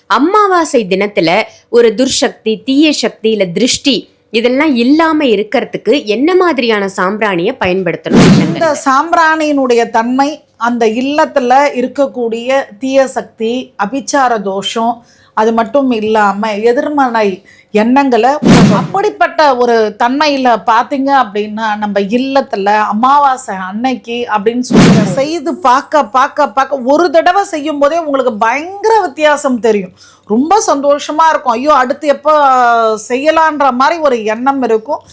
அமாவாசை தினத்துல ஒரு துர்சக்தி, தீய சக்தி இல்ல திருஷ்டி இதெல்லாம் இல்லாம இருக்கிறதுக்கு என்ன மாதிரியான சாம்பிராணியை பயன்படுத்தணும்? இந்த சாம்பிராணியினுடைய தன்மை அந்த இல்லத்துல இருக்கக்கூடிய தீய சக்தி, அபிச்சார தோஷம், அது மட்டும் இல்லாம எதிர்மறை எண்ணங்களை, அப்படிப்பட்ட ஒரு தன்மையில பாத்தீங்க அப்படின்னா நம்ம இல்லத்துல அமாவாசை அன்னைக்கு அப்படின்னு சொல்லி செய்து பார்க்க ஒரு தடவை செய்யும் போதே உங்களுக்கு பயங்கர வித்தியாசம் தெரியும். ரொம்ப சந்தோஷமா இருக்கும். ஐயோ அடுத்து எப்போ செய்யலான்ற மாதிரி ஒரு எண்ணம் இருக்கும்.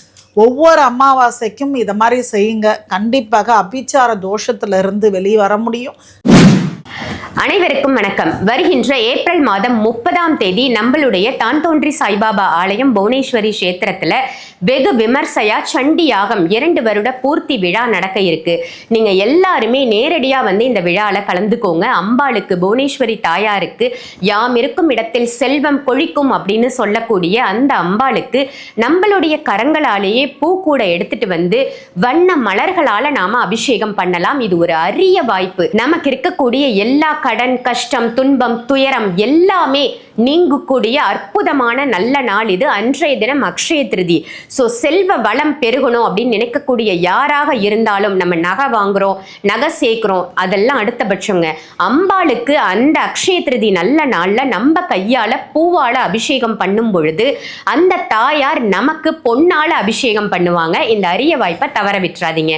ஒவ்வொரு அமாவாசைக்கும் இதை மாதிரி செய்யுங்க. கண்டிப்பாக அபிச்சார தோஷத்துல இருந்து வெளியே வர முடியும். அனைவருக்கும் வணக்கம். வருகின்ற ஏப்ரல் மாதம் 30ஆம் தேதி நம்மளுடைய தான் தோன்றி சாய்பாபா ஆலயம் புவனேஸ்வரி கஷேத்திரத்துல வெகு விமர்சையா சண்டி யாகம் 2 வருட பூர்த்தி விழா நடக்க இருக்கு. நீங்க எல்லாருமே நேரடியா வந்து இந்த விழால கலந்துக்கோங்க. அம்பாளுக்கு, புவனேஸ்வரி தாயாருக்கு யாம் இருக்கும் இடத்தில் செல்வம் கொழிக்கும் அப்படின்னு சொல்லக்கூடிய அந்த அம்பாளுக்கு நம்மளுடைய கரங்களாலேயே பூ கூட எடுத்துட்டு வந்து வண்ண மலர்களால நாம அபிஷேகம் பண்ணலாம். இது ஒரு அரிய வாய்ப்பு. நமக்கு இருக்கக்கூடிய எல்லா கடன், கஷ்டம், துன்பம், துயரம் எல்லாமே நீங்கக்கூடிய அற்புதமான நல்ல நாள் இது. அன்றைய தினம் அக்ஷய திருதி. ஸோ செல்வ வளம் பெருகணும் அப்படின்னு நினைக்கக்கூடிய யாராக இருந்தாலும், நம்ம நகை வாங்குறோம், நகை சேர்க்கிறோம், அதெல்லாம் அடுத்தபட்சங்க. அம்பாளுக்கு அந்த அக்ஷய திருதி நல்ல நாள்ல நம்ம கையால பூவால அபிஷேகம் பண்ணும் பொழுது அந்த தாயார் நமக்கு பொன்னால அபிஷேகம் பண்ணுவாங்க. இந்த அரிய வாய்ப்பை தவற விட்டுறாதீங்க.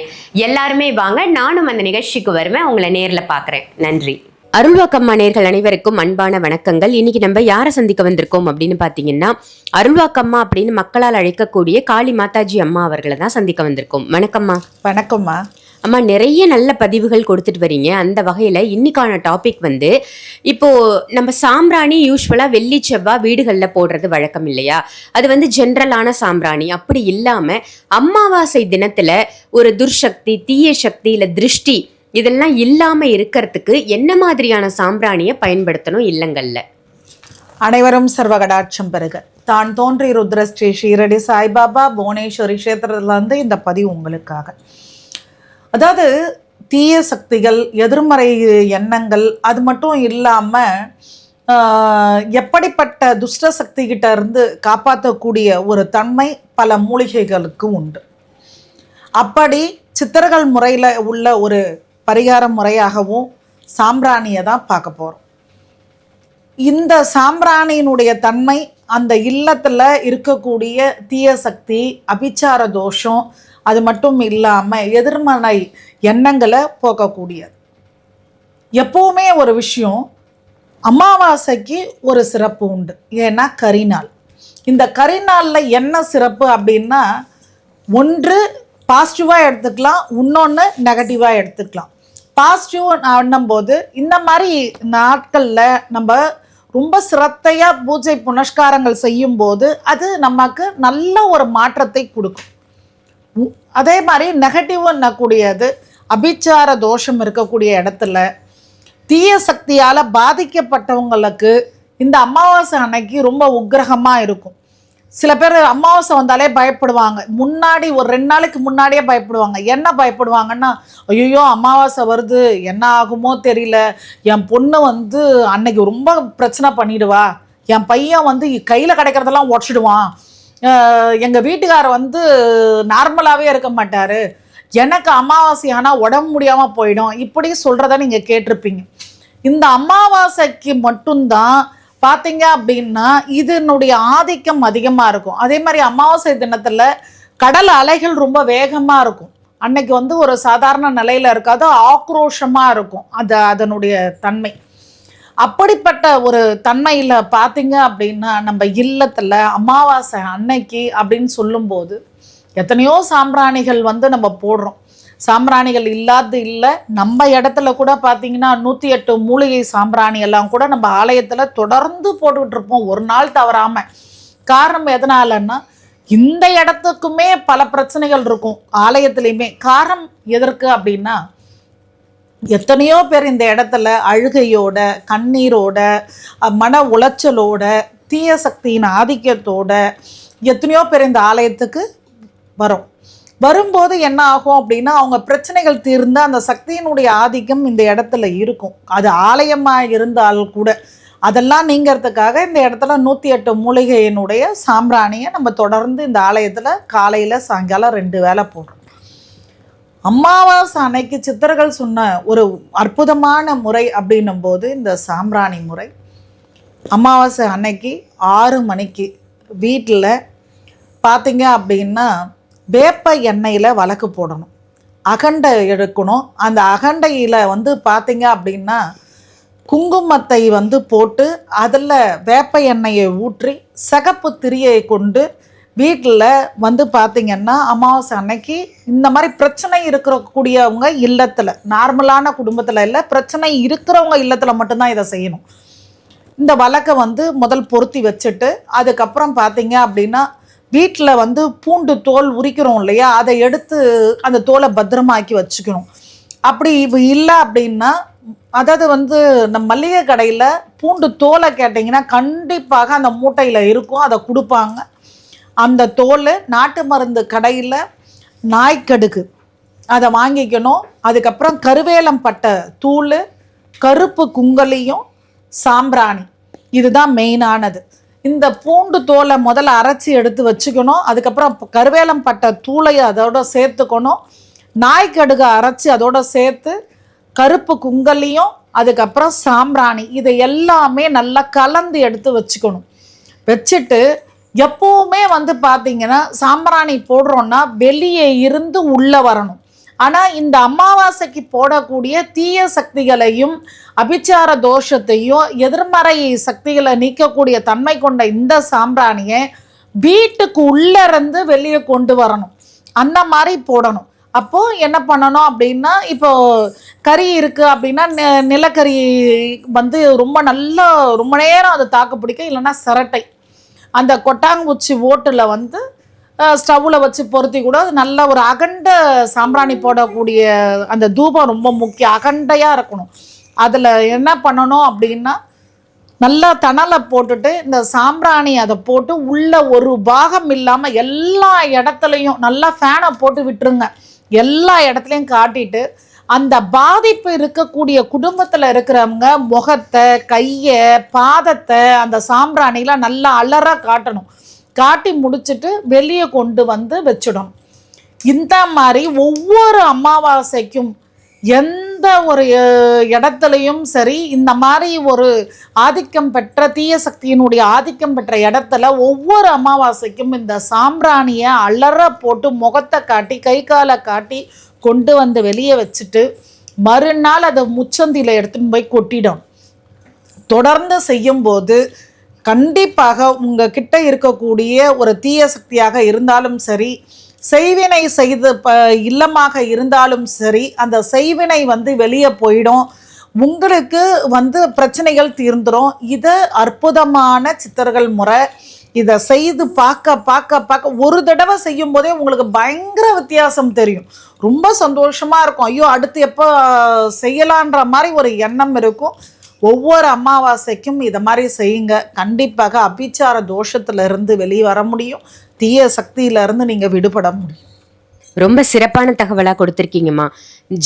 எல்லாருமே வாங்க. நானும் அந்த நிகழ்ச்சிக்கு வருவேன். உங்களை நேர்ல பார்க்குறேன். நன்றி. அருள்வாக்கம்மா நேயர்கள் அனைவருக்கும் அன்பான வணக்கங்கள். இன்னைக்கு நம்ம யாரை சந்திக்க வந்திருக்கோம் அப்படின்னு பாத்தீங்கன்னா, அருள்வாக்கம்மா அப்படின்னு மக்களால் அழைக்கக்கூடிய காளி மாதாஜி அம்மா அவர்களை தான் சந்திக்க வந்திருக்கோம். வணக்கம்மா. வணக்கம்மா. அம்மா, நிறைய நல்ல பதிவுகள் கொடுத்துட்டு வரீங்க. அந்த வகையில இன்னைக்கான டாபிக் வந்து, இப்போ நம்ம சாம்பிராணி யூஸ்வலா வெள்ளி செவ்வாய் வீடுகளில் போடுறது வழக்கம் இல்லையா? அது வந்து ஜென்ரலான சாம்பிராணி. அப்படி இல்லாம அமாவாசை தினத்துல ஒரு துர்சக்தி, தீய சக்தி இல்ல திருஷ்டி இதெல்லாம் இல்லாம இருக்கிறதுக்கு என்ன மாதிரியான சாம்பிராணியை பயன்படுத்தணும் இல்லங்கள்ல? அனைவரும் சர்வகடாட்சம் பெறுக. தான் தோன்றி ருத்ர ஸ்ரீ ஷீரடி சாய்பாபா புவனேஸ்வரி கஷேத்திரத்துல இருந்து இந்த பதிவு உங்களுக்காக. அதாவது தீய சக்திகள், எதிர்மறை எண்ணங்கள், அது மட்டும் இல்லாம எப்படிப்பட்ட துஷ்ட சக்தி கிட்ட இருந்து காப்பாற்றக்கூடிய ஒரு தன்மை பல மூலிகைகளுக்கு உண்டு. அப்படி சித்தர்கள் முறையில் உள்ள ஒரு பரிகார முறையாகவும் சாம்பிராணியை தான் பார்க்க போகிறோம். இந்த சாம்பிராணியினுடைய தன்மை அந்த இல்லத்தில் இருக்கக்கூடிய தீய சக்தி, அபிச்சார தோஷம், அது மட்டும் இல்லாமல் எதிர்மறை எண்ணங்களை போக்கக்கூடியது. எப்போவுமே ஒரு விஷயம், அமாவாசைக்கு ஒரு சிறப்பு உண்டு. ஏன்னா கரிநாள். இந்த கரிநாளில் என்ன சிறப்பு அப்படின்னா, ஒன்று பாசிட்டிவாக எடுத்துக்கலாம், இன்னொன்று நெகட்டிவாக எடுத்துக்கலாம். பாசிட்டிவ் ஆனும்போது இந்த மாதிரி நாட்களில் நம்ம ரொம்ப சிரத்தையாக பூஜை புனஸ்காரங்கள் செய்யும்போது அது நமக்கு நல்ல ஒரு மாற்றத்தை கொடுக்கும். அதே மாதிரி நெகட்டிவ்னா கூடியது, அபிச்சார தோஷம் இருக்கக்கூடிய இடத்துல தீய சக்தியால் பாதிக்கப்பட்டவங்களுக்கு இந்த அமாவாசை அன்னைக்கு ரொம்ப உக்கிரகமாக இருக்கும். சில பேர் அமாவாசை வந்தாலே பயப்படுவாங்க. முன்னாடி ஒரு 2 நாளைக்கு முன்னாடியே பயப்படுவாங்க. என்ன பயப்படுவாங்கன்னா, ஐயோ அமாவாசை வருது, என்ன ஆகுமோ தெரியல, என் பொண்ணு வந்து அன்னைக்கு ரொம்ப பிரச்சனை பண்ணிடுவா, என் பையன் வந்து கையில் கிடைக்கிறதெல்லாம் உடச்சிடுவான், எங்கள் வீட்டுக்காரர் வந்து நார்மலாகவே இருக்க மாட்டார், எனக்கு அமாவாசை ஆனால் உடம்பு முடியாமல் போயிடும், இப்படி சொல்கிறத நீங்கள் கேட்டிருப்பீங்க. இந்த அமாவாசைக்கு மட்டும்தான் பார்த்தீங்க அப்படின்னா இதனுடைய ஆதிக்கம் அதிகமாக இருக்கும். அதே மாதிரி அமாவாசை தினத்தில் கடல் அலைகள் ரொம்ப வேகமாக இருக்கும். அன்னைக்கு வந்து ஒரு சாதாரண நிலையில் இருக்காது, ஆக்ரோஷமாக இருக்கும் அதனுடைய தன்மை. அப்படிப்பட்ட ஒரு தன்மையில் பார்த்தீங்க அப்படின்னா நம்ம இல்லத்தில் அமாவாசை அன்னைக்கு அப்படின்னு சொல்லும்போது எத்தனையோ சாம்பிராணிகள் வந்து நம்ம போடுறோம். சாம்பிராணிகள் இல்லாது இல்லை. நம்ம இடத்துல கூட பார்த்தீங்கன்னா 108 மூலிகை சாம்பிராணி எல்லாம் கூட நம்ம ஆலயத்தில் தொடர்ந்து போட்டுக்கிட்டு இருப்போம், ஒரு நாள் தவறாமல். காரணம் எதனாலன்னா, இந்த இடத்துக்குமே பல பிரச்சனைகள் இருக்கும் ஆலயத்துலேயுமே. காரணம் எதற்கு அப்படின்னா, எத்தனையோ பேர் இந்த இடத்துல அழுகையோட, கண்ணீரோட, மன உளைச்சலோட, தீய சக்தியின் ஆதிக்கத்தோட எத்தனையோ பேர் இந்த ஆலயத்துக்கு வரும்போது என்ன ஆகும் அப்படின்னா, அவங்க பிரச்சனைகள் தீர்ந்து அந்த சக்தியினுடைய ஆதிக்கம் இந்த இடத்துல இருக்கும். அது ஆலயமாக இருந்தால் கூட அதெல்லாம் நீங்கிறதுக்காக இந்த இடத்துல 108 மூலிகையினுடைய சாம்பிராணியை நம்ம தொடர்ந்து இந்த ஆலயத்தில் காலையில் சாயங்காலம் 2 வேளை போடுறோம். அமாவாசை அன்னைக்கு சித்தர்கள் சொன்ன ஒரு அற்புதமான முறை அப்படின்னும் போது இந்த சாம்பிராணி முறை. அமாவாசை அன்னைக்கு 6 மணிக்கு வீட்டில் பார்த்தீங்க அப்படின்னா வேப்ப எண்ணெயில் விளக்கு போடணும், அகண்டை எடுக்கணும். அந்த அகண்டையில் பார்த்தீங்க அப்படின்னா குங்குமத்தை போட்டு அதில் வேப்ப எண்ணெயை ஊற்றி சிகப்பு திரியை கொண்டு வீட்டில் பார்த்தீங்கன்னா அமாவாசை அன்னைக்கு இந்த மாதிரி பிரச்சனை இருக்கக்கூடியவங்க இல்லத்தில், நார்மலான குடும்பத்தில் இல்லை, பிரச்சனை இருக்கிறவங்க இல்லத்தில் மட்டும்தான் இதை செய்யணும். இந்த விளக்கை முதல் பொருத்தி வச்சுட்டு அதுக்கப்புறம் பார்த்தீங்க அப்படின்னா வீட்டில் பூண்டு தோல் உரிக்கிறோம் இல்லையா, அதை எடுத்து அந்த தோலை பத்திரமாக்கி வச்சுக்கணும். அப்படி இல்லை அப்படின்னா, அதாவது நம்ம மளிகை கடையில் பூண்டு தோலை கேட்டிங்கன்னா கண்டிப்பாக அந்த மூட்டையில் இருக்கும், அதை கொடுப்பாங்க. அந்த தோல் நாட்டு மருந்து கடையில் நாய்க்கடுகு அதை வாங்கிக்கணும். அதுக்கப்புறம் கருவேலம் பட்டை தூள், கருப்பு குங்கலியும் சாம்பிராணி, இதுதான் மெயினானது. இந்த பூண்டு தோலை முதல்ல அரைச்சி எடுத்து வச்சுக்கணும். அதுக்கப்புறம் கருவேலம் பட்டை தூளை அதோட சேர்த்துக்கணும். நாய்க்கடுகை அரைச்சி அதோட சேர்த்து கருப்பு குங்கலியும் அதுக்கப்புறம் சாம்பிராணி இதை எல்லாமே நல்லா கலந்து எடுத்து வச்சுக்கணும். வச்சுட்டு எப்போவுமே பார்த்தீங்கன்னா சாம்பிராணி போடுறோன்னா வெளியே இருந்து உள்ளே வரணும். ஆனால் இந்த அமாவாசைக்கு போடக்கூடிய தீய சக்திகளையும் அபிச்சார தோஷத்தையும் எதிர்மறை சக்திகளை நீக்கக்கூடிய தன்மை கொண்ட இந்த சாம்பிராணியை வீட்டுக்கு உள்ளே இருந்து வெளியே கொண்டு வரணும், அந்த மாதிரி போடணும். அப்போது என்ன பண்ணணும் அப்படின்னா, இப்போ கறி இருக்குது அப்படின்னா நிலக்கரி ரொம்ப நல்லா ரொம்ப நேரம் அதை தாக்கு பிடிக்க, இல்லைன்னா சிரட்டை அந்த கொட்டாங்குச்சி ஓட்டில் ஸ்டவ்வில் வச்சு பொருத்தி கூட அது நல்ல ஒரு அகண்ட சாம்பிராணி போடக்கூடிய அந்த தூபம் ரொம்ப முக்கியம், அகண்டையாக இருக்கணும். அதில் என்ன பண்ணணும் அப்படின்னா, நல்லா தணலை போட்டுட்டு இந்த சாம்பிராணி அதை போட்டு உள்ள ஒரு பாகம் இல்லாமல் எல்லா இடத்துலையும் நல்லா ஃபேனை போட்டு விட்டுருங்க. எல்லா இடத்துலையும் காட்டிட்டு அந்த பாதிப்பு இருக்கக்கூடிய குடும்பத்தில் இருக்கிறவங்க முகத்தை, கையை, பாதத்தை அந்த சாம்பிராணியில் நல்லா அலற காட்டணும். காட்டி முடிச்சுட்டு வெளியே கொண்டு வச்சிடணும். இந்த மாதிரி ஒவ்வொரு அமாவாசைக்கும் எந்த ஒரு இடத்துலையும் சரி, இந்த மாதிரி ஒரு ஆதிக்கம் பெற்ற தீய சக்தியினுடைய ஆதிக்கம் பெற்ற இடத்துல ஒவ்வொரு அமாவாசைக்கும் இந்த சாம்பிராணியை அலற போட்டு முகத்தை காட்டி கை காலை காட்டி கொண்டு வெளியே வச்சுட்டு மறுநாள் அதை முச்சந்தியில் எடுத்துன்னு போய் கொட்டிடும். தொடர்ந்து செய்யும்போது கண்டிப்பாக உங்ககிட்ட இருக்கக்கூடிய ஒரு தீய சக்தியாக இருந்தாலும் சரி, செய்வினை செய்து இல்லமாக இருந்தாலும் சரி, அந்த செய்வினை வெளியே போயிடும். உங்களுக்கு பிரச்சனைகள் தீர்ந்துடும். இது அற்புதமான சித்தர்கள் முறை. இதை செய்து பார்க்க ஒரு தடவை செய்யும் போதே உங்களுக்கு பயங்கர வித்தியாசம் தெரியும். ரொம்ப சந்தோஷமாக இருக்கும். ஐயோ அடுத்து எப்போ செய்யலான்ற மாதிரி ஒரு எண்ணம் இருக்கும். ஒவ்வொரு அமாவாசைக்கும் இதை மாதிரி செய்யுங்க. கண்டிப்பாக அபிச்சார தோஷத்திலிருந்து வெளியே வர முடியும், தீய சக்தியிலிருந்து நீங்கள் விடுபட முடியும். ரொம்ப சிறப்பான தகவலாக கொடுத்துருக்கீங்கம்மா.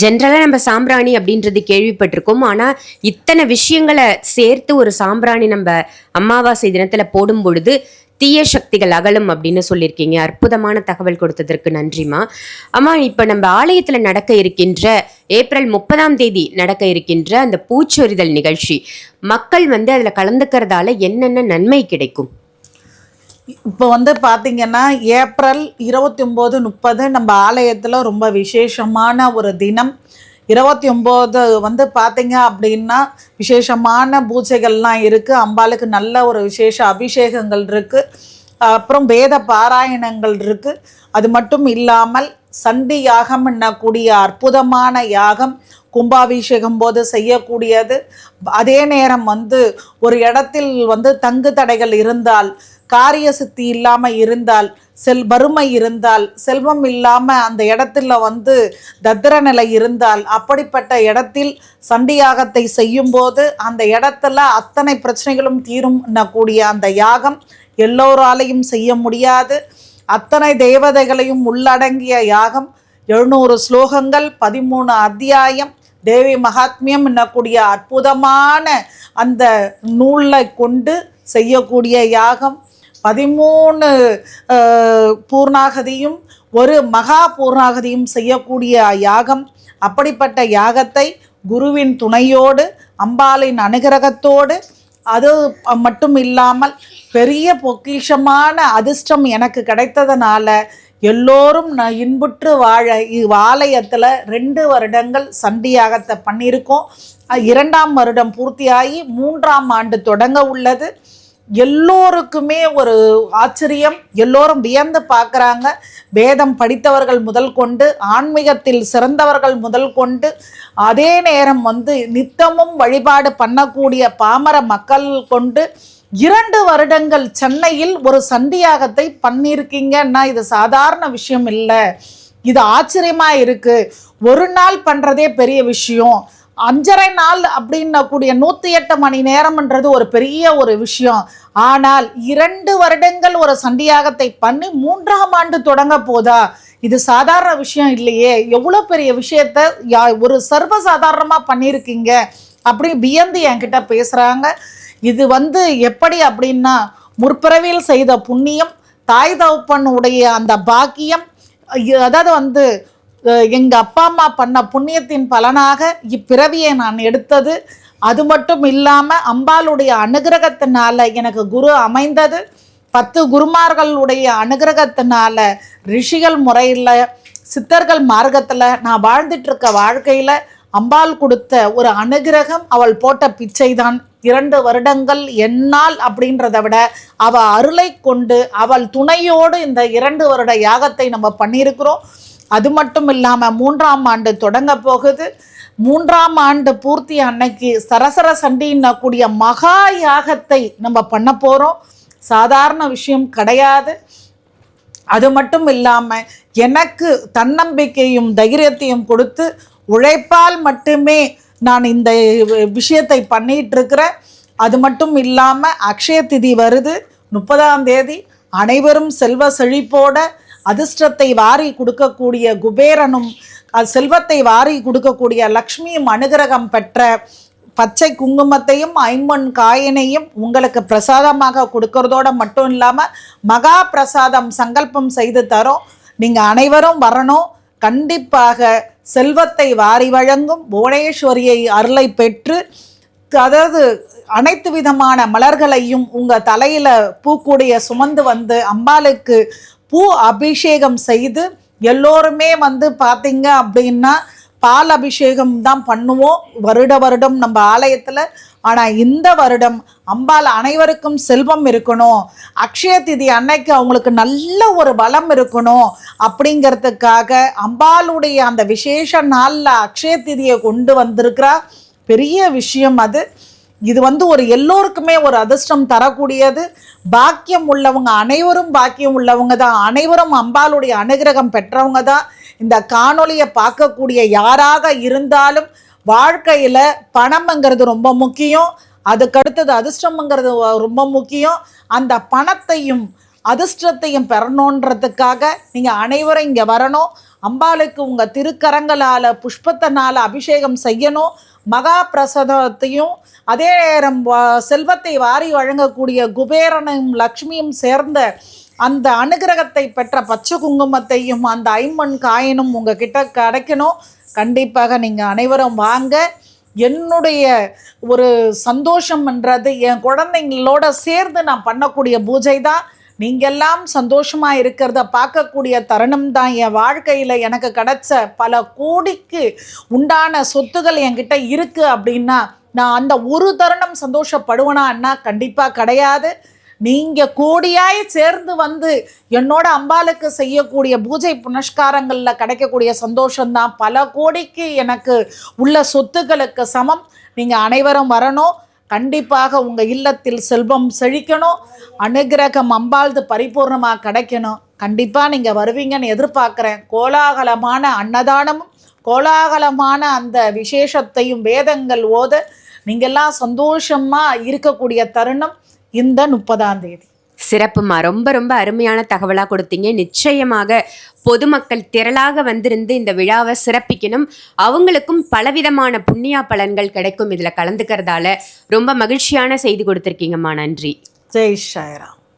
ஜென்ரலாக நம்ம சாம்பிராணி அப்படின்றது கேள்விப்பட்டிருக்கோம், ஆனால் இத்தனை விஷயங்களை சேர்த்து ஒரு சாம்பிராணி நம்ம அமாவாசை தினத்தில் போடும் பொழுது தீய சக்திகள் அகலும் அப்படின்னு சொல்லியிருக்கீங்க. அற்புதமான தகவல் கொடுத்ததற்கு நன்றிம்மா. அம்மா, இப்போ நம்ம ஆலயத்தில் நடக்க இருக்கின்ற ஏப்ரல் 30ஆம் தேதி நடக்க இருக்கின்ற அந்த பூச்சொரிதல் நிகழ்ச்சி, மக்கள் அதில் கலந்துக்கிறதால என்னென்ன நன்மை கிடைக்கும்? இப்போ பார்த்தீங்கன்னா ஏப்ரல் 29, 30 நம்ம ஆலயத்தில் ரொம்ப விசேஷமான ஒரு தினம். 29 பார்த்தீங்க அப்படின்னா விசேஷமான பூஜைகள்லாம் இருக்குது. அம்பாளுக்கு நல்ல ஒரு விசேஷ அபிஷேகங்கள் இருக்குது. அப்புறம் வேத பாராயணங்கள் இருக்குது. அது மட்டும் இல்லாமல் சண்டி யாகம் என்னக்கூடிய அற்புதமான யாகம் கும்பாபிஷேகம் போது செய்யக்கூடியது. அதே நேரம் ஒரு இடத்தில் தங்கு தடைகள் இருந்தால், காரிய சித்தி இல்லாமல் இருந்தால், வறுமை இருந்தால், செல்வம் இல்லாமல் அந்த இடத்துல தத்திர நிலை இருந்தால், அப்படிப்பட்ட இடத்தில் சண்டியாகத்தை செய்யும்போது அந்த இடத்துல அத்தனை பிரச்சனைகளும் தீரும் கூடிய அந்த யாகம் எல்லோராலையும் செய்ய முடியாது. அத்தனை தேவதைகளையும் உள்ளடங்கிய யாகம். 700 ஸ்லோகங்கள், 13 அத்தியாயம், தேவி மகாத்மியம் என்னக்கூடிய அற்புதமான அந்த நூலை கொண்டு செய்யக்கூடிய யாகம், 13 பூர்ணாகதியும் ஒரு மகா பூர்ணாகதியும் செய்யக்கூடிய யாகம். அப்படிப்பட்ட யாகத்தை குருவின் துணையோடு அம்பாளின் அனுகிரகத்தோடு, அது மட்டும் இல்லாமல் பெரிய பொக்கிஷமான அதிர்ஷ்டம் எனக்கு கிடைத்ததுனால எல்லோரும் நான் இன்புற்று வாழ ஆலயத்தில் 2 வருடங்கள் சண்டி யாகத்தை பண்ணியிருக்கோம். 2ஆம் வருடம் பூர்த்தியாகி 3ஆம் ஆண்டு தொடங்க உள்ளது. எல்லோருக்குமே ஒரு ஆச்சரியம், எல்லோரும் வியந்து பார்க்குறாங்க. வேதம் படித்தவர்கள் முதல் கொண்டு, ஆன்மீகத்தில் சிறந்தவர்கள் முதல் கொண்டு, அதே நேரம் நித்தமும் வழிபாடு பண்ணக்கூடிய பாமர மக்கள் கொண்டு 2 வருடங்கள் சென்னையில் ஒரு சண்டியாகத்தை பண்ணியிருக்கீங்கன்னா இது சாதாரண விஷயம் இல்லை. இது ஆச்சரியமாக இருக்குது. ஒரு நாள் பண்ணுறதே பெரிய விஷயம். 5½ நாள் அப்படின்னக்கூடிய 108 மணி நேரம்ன்றது ஒரு பெரிய ஒரு விஷயம். ஆனால் 2 வருடங்கள் ஒரு சண்டியாகத்தை பண்ணி 3ஆம் ஆண்டு தொடங்க போதா? இது சாதாரண விஷயம் இல்லையே. எவ்வளோ பெரிய விஷயத்த ஒரு சர்வசாதாரணமாக பண்ணியிருக்கீங்க அப்படி வியந்து என்கிட்ட பேசுகிறாங்க. இது எப்படி அப்படின்னா, முற்பிறவியில் செய்த புண்ணியம், தாய் தகப்பனுடைய அந்த பாக்கியம், அதாவது எங்கள் அப்பா அம்மா பண்ண புண்ணியத்தின் பலனாக இப்பிறவியை நான் எடுத்தது. அது மட்டும் இல்லாமல் அம்பாளுடைய அனுகிரகத்தினால எனக்கு குரு அமைந்தது. 10 குருமார்களுடைய அனுகிரகத்தினால ரிஷிகள் முறையில், சித்தர்கள் மார்க்கத்தில் நான் வாழ்ந்துட்டுருக்க வாழ்க்கையில் அம்பாள் கொடுத்த ஒரு அனுகிரகம், அவள் போட்ட பிச்சை தான். 2 வருடங்கள் என்னால் அப்படின்றத விட அவள் அருளை கொண்டு அவள் துணையோடு இந்த 2 வருட யாகத்தை நம்ம பண்ணியிருக்கிறோம். அது மட்டும் இல்லாமல் 3ஆம் ஆண்டு தொடங்க போகுது. 3ஆம் ஆண்டு பூர்த்தி அன்னைக்கு சரசர சண்டின்னக்கூடிய மகா யாகத்தை நம்ம பண்ண போகிறோம். சாதாரண விஷயம் கிடையாது. அது மட்டும் இல்லாமல் எனக்கு தன்னம்பிக்கையும் தைரியத்தையும் கொடுத்து உழைப்பால் மட்டுமே நான் இந்த விஷயத்தை பண்ணிகிட்டு இருக்கிறேன். அது மட்டும் இல்லாமல் அக்ஷய திதி வருது 30ஆம் தேதி. அனைவரும் செல்வ செழிப்போட அதிர்ஷ்டத்தை வாரி கொடுக்கக்கூடிய குபேரனும் செல்வத்தை வாரி கொடுக்கக்கூடிய லக்ஷ்மியும் அனுகிரகம் பெற்ற பச்சை குங்குமத்தையும் 5 காயினையும் உங்களுக்கு பிரசாதமாக கொடுக்கறதோடு மட்டும் இல்லாமல் மகா பிரசாதம் சங்கல்பம் செய்து தரோம். நீங்கள் அனைவரும் வரணும். கண்டிப்பாக செல்வத்தை வாரி வழங்கும் புவனேஸ்வரியை அருளை பெற்று, அதாவது அனைத்து விதமான மலர்களையும் உங்கள் தலையில் பூக்கூடிய சுமந்து அம்பாளுக்கு பூ அபிஷேகம் செய்து, எல்லோருமே பார்த்தீங்க அப்படின்னா பால் அபிஷேகம் தான் பண்ணுவோம் வருடம் நம்ம ஆலயத்தில். ஆனால் இந்த வருடம் அம்பாள் அனைவருக்கும் செல்வம் இருக்கணும், அக்ஷய திதி அன்னைக்கு அவங்களுக்கு நல்ல ஒரு பலம் இருக்கணும் அப்படிங்கிறதுக்காக அம்பாளுடைய அந்த விசேஷ நாளில் அக்ஷய திதியை கொண்டு வந்திருக்கிறா. பெரிய விஷயம் அது. இது ஒரு எல்லோருக்குமே ஒரு அதிர்ஷ்டம் தரக்கூடியது. பாக்கியம் உள்ளவங்க அனைவரும் பாக்கியம் உள்ளவங்க தான். அனைவரும் அம்பாளுடைய அனுகிரகம் பெற்றவங்க தான். இந்த காணொளியை பார்க்கக்கூடிய யாராக இருந்தாலும் வாழ்க்கையில் பணம்ங்கிறது ரொம்ப முக்கியம். அதுக்கடுத்தது அதிர்ஷ்டம்ங்கிறது ரொம்ப முக்கியம். அந்த பணத்தையும் அதிர்ஷ்டத்தையும் பெறணுன்றதுக்காக நீங்கள் அனைவரும் இங்கே வரணும். அம்பாளுக்கு உங்கள் திருக்கரங்களால் புஷ்பத்தினால் அபிஷேகம் செய்யணும். மகா பிரசாதத்தையும் அதே நேரம் செல்வத்தை வாரி வழங்கக்கூடிய குபேரனும் லக்ஷ்மியும் சேர்ந்த அந்த அனுகிரகத்தை பெற்ற பச்சை குங்குமத்தையும் அந்த 5 காயினும் உங்ககிட்ட கிடைக்கணும். கண்டிப்பாக நீங்கள் அனைவரும் வாங்க. என்னுடைய ஒரு சந்தோஷம்ன்றது என் குழந்தைங்களோட சேர்ந்து நான் பண்ணக்கூடிய பூஜை தான். நீங்கெல்லாம் சந்தோஷமாக இருக்கிறத பார்க்கக்கூடிய தருணம் தான் என் வாழ்க்கையில் எனக்கு கிடைச்ச பல கோடிக்கு உண்டான சொத்துகள் என்கிட்ட இருக்குது. அப்படின்னா நான் அந்த ஒரு தருணம் சந்தோஷப்படுவேனா? கண்டிப்பாக கிடையாது. நீங்கள் கோடியாய் சேர்ந்து என்னோட அம்பாளுக்கு செய்யக்கூடிய பூஜை புனஸ்காரங்களில் கிடைக்கக்கூடிய சந்தோஷம்தான் பல கோடிக்கு எனக்கு உள்ள சொத்துக்களுக்கு சமம். நீங்கள் அனைவரும் வரணும். கண்டிப்பாக உங்கள் இல்லத்தில் செல்வம் செழிக்கணும். அனுகிரகம் அம்பாள்து பரிபூர்ணமாக கிடைக்கணும். கண்டிப்பாக நீங்கள் வருவீங்கன்னு எதிர்பார்க்குறேன். கோலாகலமான அன்னதானமும் கோலாகலமான அந்த விசேஷத்தையும் வேதங்கள் ஓத நீங்கள்லாம் சந்தோஷமாக இருக்கக்கூடிய தருணம் இந்த 30ஆம் தேதி. சிறப்புமா, ரொம்ப ரொம்ப அருமையான தகவலா கொடுத்தீங்க. நிச்சயமாக பொதுமக்கள் திரளாக வந்திருந்து இந்த விழாவை சிறப்பிக்கணும். அவங்களுக்கும் பலவிதமான புண்ணிய பலன்கள் கிடைக்கும் இதுல கலந்துக்கிறதால. ரொம்ப மகிழ்ச்சியான செய்தி கொடுத்திருக்கீங்கம்மா. நன்றி. ஜெய் சாய்ராம்.